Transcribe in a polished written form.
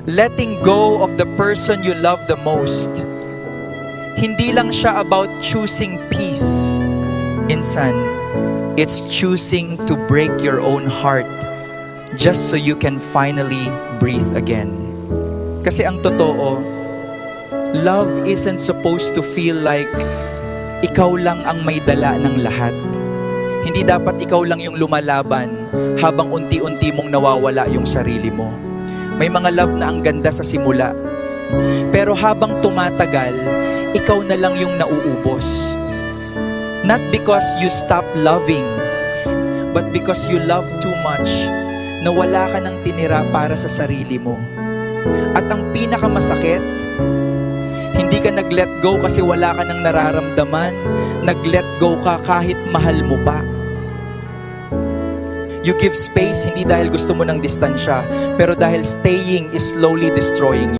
letting go of the person you love the most, hindi lang siya about choosing peace. Minsan, it's choosing to break your own heart just so you can finally breathe again. Kasi ang totoo, love isn't supposed to feel like ikaw lang ang may dala ng lahat. Hindi dapat ikaw lang yung lumalaban habang unti-unti mong nawawala yung sarili mo. May mga love na ang ganda sa simula, pero habang tumatagal, ikaw na lang yung nauubos. Not because you stop loving, but because you love too much na wala ka nang tinira para sa sarili mo. At ang pinakamasakit, hindi ka nag-let go kasi wala ka nang nararamdaman. Nag-let go ka kahit mahal mo pa. You give space hindi dahil gusto mo ng distansya, pero dahil staying is slowly destroying you.